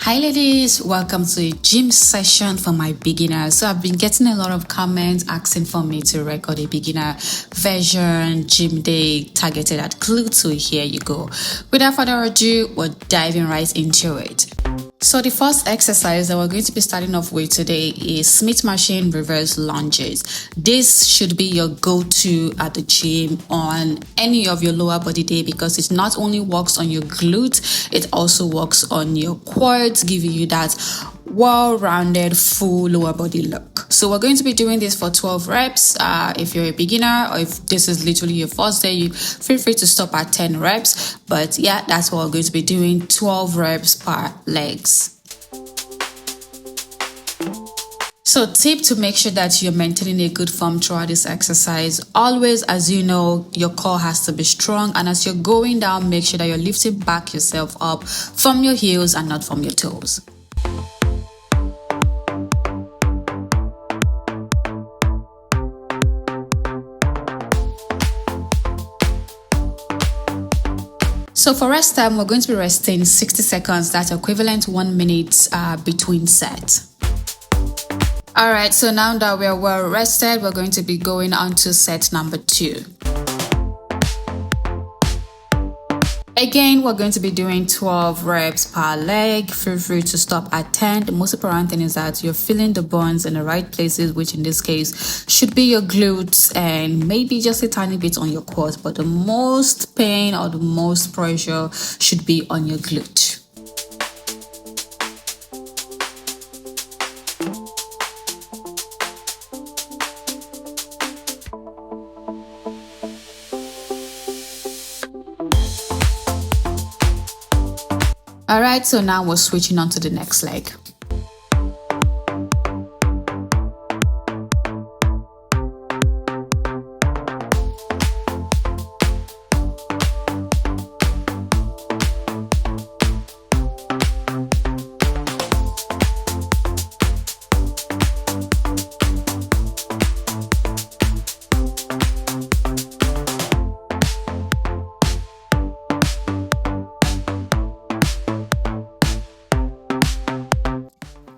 Hi ladies, welcome to a gym session for my beginners. So I've been getting a lot of comments asking for me to record a beginner version gym day targeted at glutes. So here you go. Without further ado, we're diving right into it. So the first exercise that we're going to be starting off with today is Smith machine reverse lunges. This should be your go-to at the gym on any of your lower body day because it not only works on your glutes, it also works on your quads, giving you that well-rounded full lower body look. So we're going to be doing this for 12 reps. If you're a beginner or if this is literally your first day, you feel free to stop at 10 reps. But yeah, that's what we're going to be doing, 12 reps per legs. So tip to make sure that you're maintaining a good form throughout this exercise. Always, as you know, your core has to be strong, and as you're going down, make sure that you're lifting back yourself up from your heels and not from your toes. So for rest time, we're going to be resting 60 seconds. That's equivalent to 1 minute between sets. Alright, so now that we're well rested, we're going to be going on to set number 2. Again, we're going to be doing 12 reps per leg. Feel free to stop at 10. The most important thing is that you're feeling the bones in the right places, which in this case should be your glutes and maybe just a tiny bit on your quads, but the most pain or the most pressure should be on your glute. Alright, so now we're switching on to the next leg.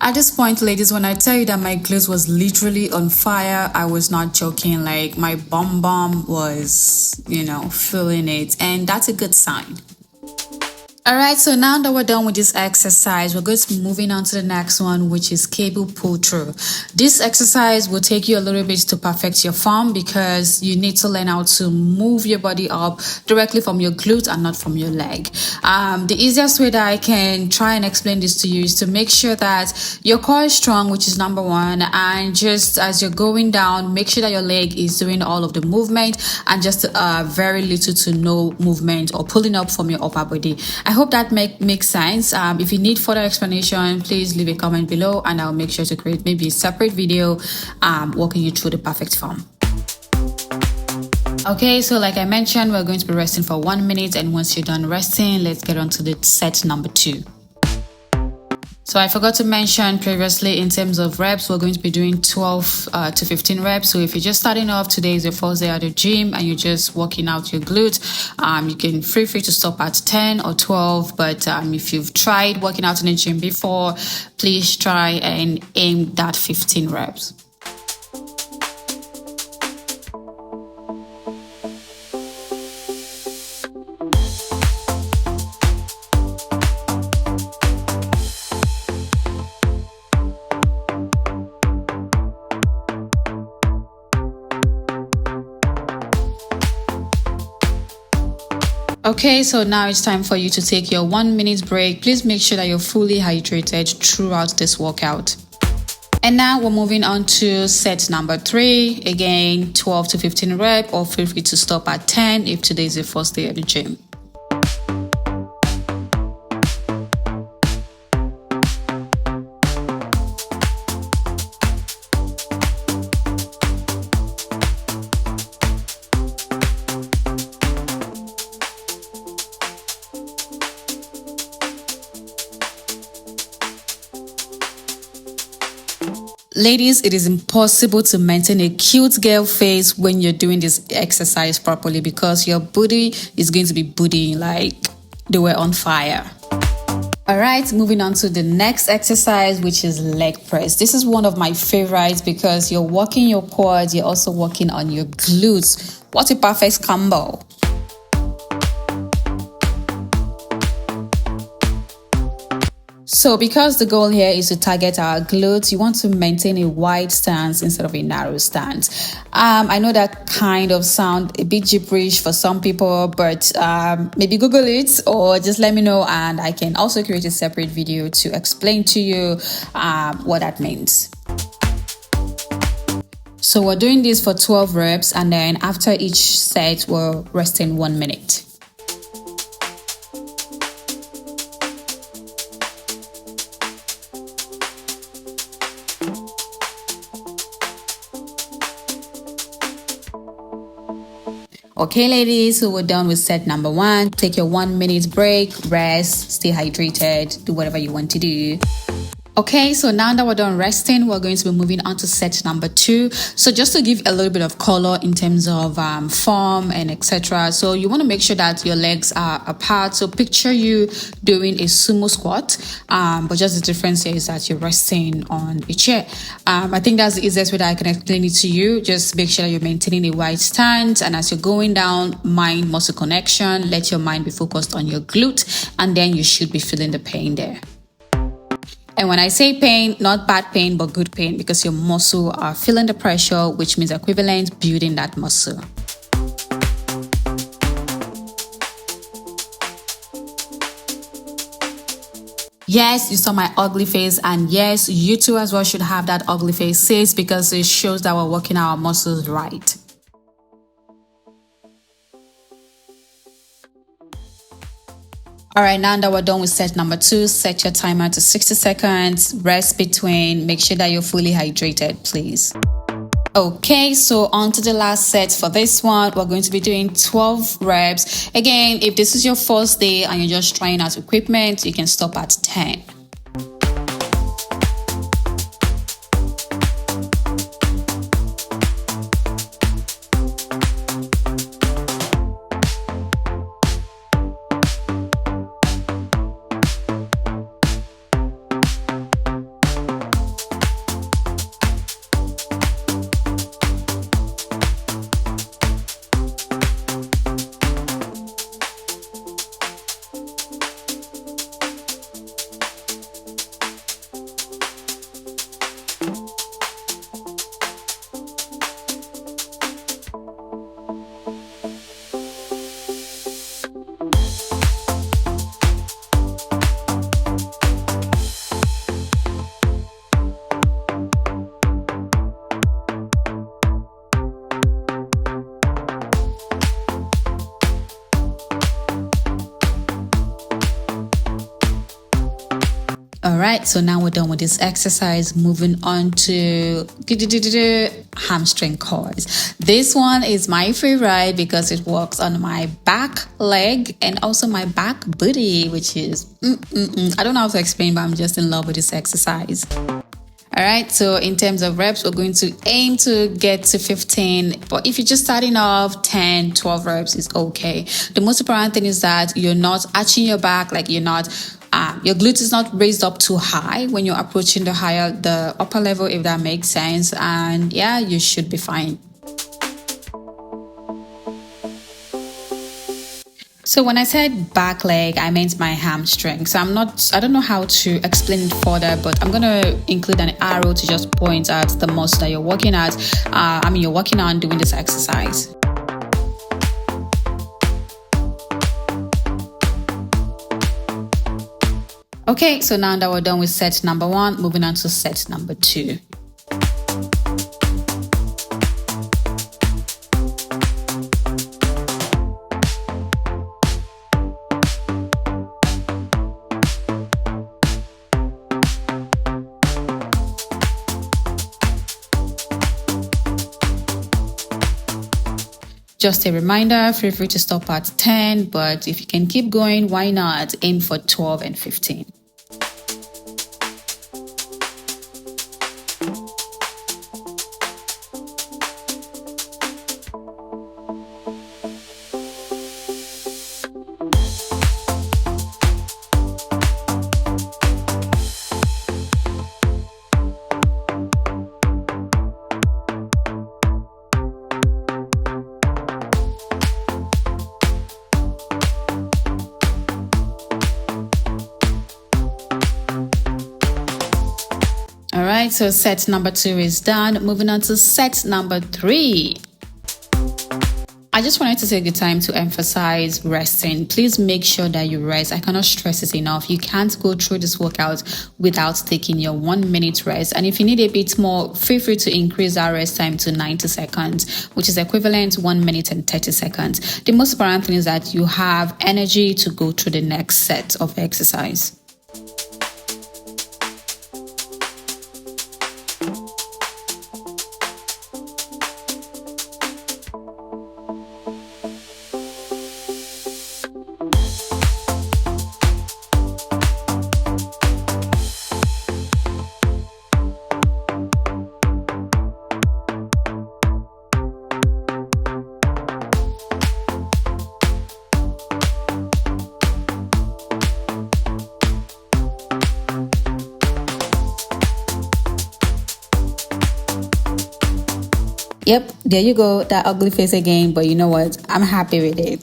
At this point, ladies, when I tell you that my glutes was literally on fire, I was not joking. Like my bum was, feeling it, and that's a good sign. Alright, so now that we're done with this exercise, we're going to be moving on to the next one, which is cable pull through. This exercise will take you a little bit to perfect your form because you need to learn how to move your body up directly from your glute and not from your leg. The easiest way that I can try and explain this to you is to make sure that your core is strong, which is number one, and just as you're going down, make sure that your leg is doing all of the movement and just very little to no movement or pulling up from your upper body. I hope that makes sense. If you need further explanation, please leave a comment below and I'll make sure to create maybe a separate video walking you through the perfect form. Okay, so like I mentioned, we're going to be resting for 1 minute, and once you're done resting, let's get on to the set number 2. So I forgot to mention previously in terms of reps, we're going to be doing 12 to 15 reps. So if you're just starting off, today is your first day at the gym and you're just working out your glutes, you can feel free to stop at 10 or 12. But if you've tried working out in the gym before, please try and aim that 15 reps. Okay, so now it's time for you to take your 1 minute break. Please make sure that you're fully hydrated throughout this workout. And now we're moving on to set number 3. Again, 12 to 15 reps, or feel free to stop at 10 if today is your first day at the gym. Ladies, it is impossible to maintain a cute girl face when you're doing this exercise properly because your booty is going to be bootying like they were on fire. All right, moving on to the next exercise, which is leg press. This is one of my favorites because you're working your quads, you're also working on your glutes. What a perfect combo. So because the goal here is to target our glutes, you want to maintain a wide stance instead of a narrow stance. I know that kind of sound a bit gibberish for some people, but maybe Google it or just let me know and I can also create a separate video to explain to you what that means. So we're doing this for 12 reps and then after each set, we're resting 1 minute. Okay, ladies, so we're done with set number 1. Take your 1 minute break, rest, stay hydrated, do whatever you want to do. Okay, so now that we're done resting, we're going to be moving on to set number 2. So just to give a little bit of color in terms of form and etc. So you want to make sure that your legs are apart. So picture you doing a sumo squat, but just the difference here is that you're resting on a chair. I think that's the easiest way that I can explain it to you. Just make sure that you're maintaining a wide stance, and as you're going down, mind muscle connection. Let your mind be focused on your glute, and then you should be feeling the pain there. And when I say pain, not bad pain, but good pain, because your muscle are feeling the pressure, which means equivalent building that muscle. Yes, you saw my ugly face, and yes, you too as well should have that ugly face because it shows that we're working our muscles right. All right, now that we're done with set number 2, set your timer to 60 seconds, rest between, make sure that you're fully hydrated, please. Okay, so on to the last set for this one. We're going to be doing 12 reps. Again, if this is your first day and you're just trying out equipment, you can stop at 10. All right, so now we're done with this exercise. Moving on to hamstring curls. This one is my favorite because it works on my back leg and also my back booty, which is, I don't know how to explain, but I'm just in love with this exercise. All right, so in terms of reps, we're going to aim to get to 15. But if you're just starting off, 10, 12 reps is okay. The most important thing is that you're not arching your back, like you're not, your glute is not raised up too high when you're approaching the upper level, if that makes sense. And yeah, you should be fine. So when I said back leg, I meant my hamstring. So I don't know how to explain it further, but I'm going to include an arrow to just point at the muscle that you're working at. You're working on doing this exercise. Okay, so now that we're done with set number 1, moving on to set number 2. Just a reminder, feel free to stop at 10, but if you can keep going, why not? Aim for 12 and 15. All right, so set number 2 is done. Moving on to set number 3. I just wanted to take the time to emphasize resting. Please make sure that you rest. I cannot stress it enough. You can't go through this workout without taking your 1 minute rest. And if you need a bit more, feel free to increase our rest time to 90 seconds, which is equivalent to 1 minute and 30 seconds. The most important thing is that you have energy to go through the next set of exercise. Yep, there you go, that ugly face again, but you know what? I'm happy with it.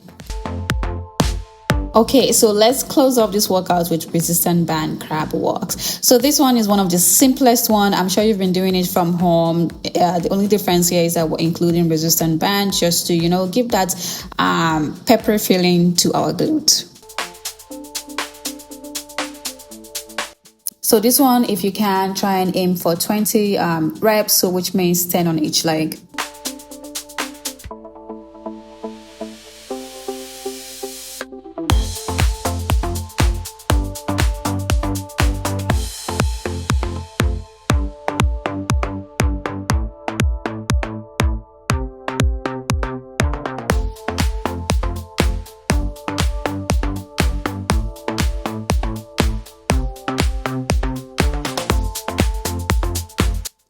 Okay, so let's close off this workout with resistant band crab walks. So this one is one of the simplest one. I'm sure you've been doing it from home. The only difference here is that we're including resistant band just to, give that pepper feeling to our glute. So this one, if you can, try and aim for 20 reps, so which means 10 on each leg.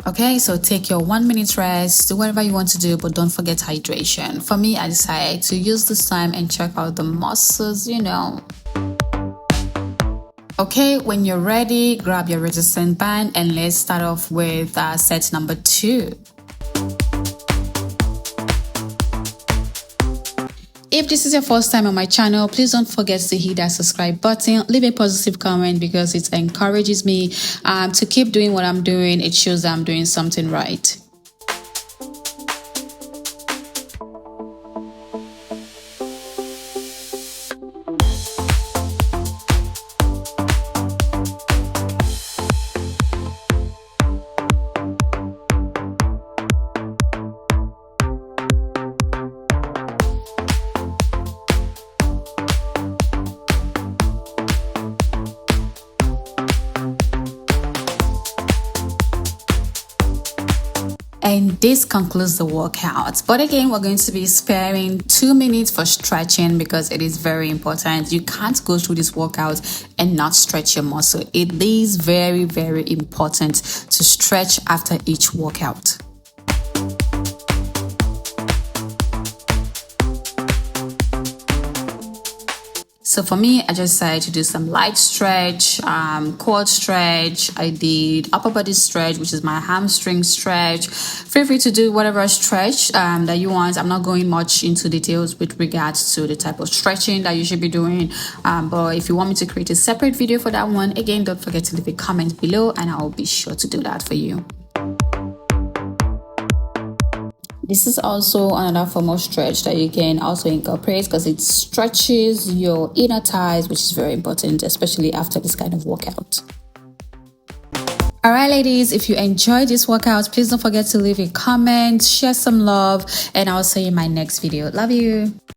Okay, so take your 1 minute rest, do whatever you want to do, but don't forget hydration. For me, I decided to use this time and check out the muscles, Okay, when you're ready, grab your resistant band and let's start off with set number 2. If this is your first time on my channel, please don't forget to hit that subscribe button. Leave a positive comment because it encourages me to keep doing what I'm doing. It shows that I'm doing something right. And this concludes the workout. But again, we're going to be sparing 2 minutes for stretching because it is very important. You can't go through this workout and not stretch your muscle. It is very, very important to stretch after each workout. So for me, I just decided to do some light stretch, quad stretch. I did upper body stretch, which is my hamstring stretch. Feel free to do whatever stretch that you want. I'm not going much into details with regards to the type of stretching that you should be doing. But if you want me to create a separate video for that one, again, don't forget to leave a comment below and I'll be sure to do that for you. This is also another form of stretch that you can also incorporate because it stretches your inner thighs, which is very important, especially after this kind of workout. All right, ladies, if you enjoyed this workout, please don't forget to leave a comment, share some love, and I'll see you in my next video. Love you.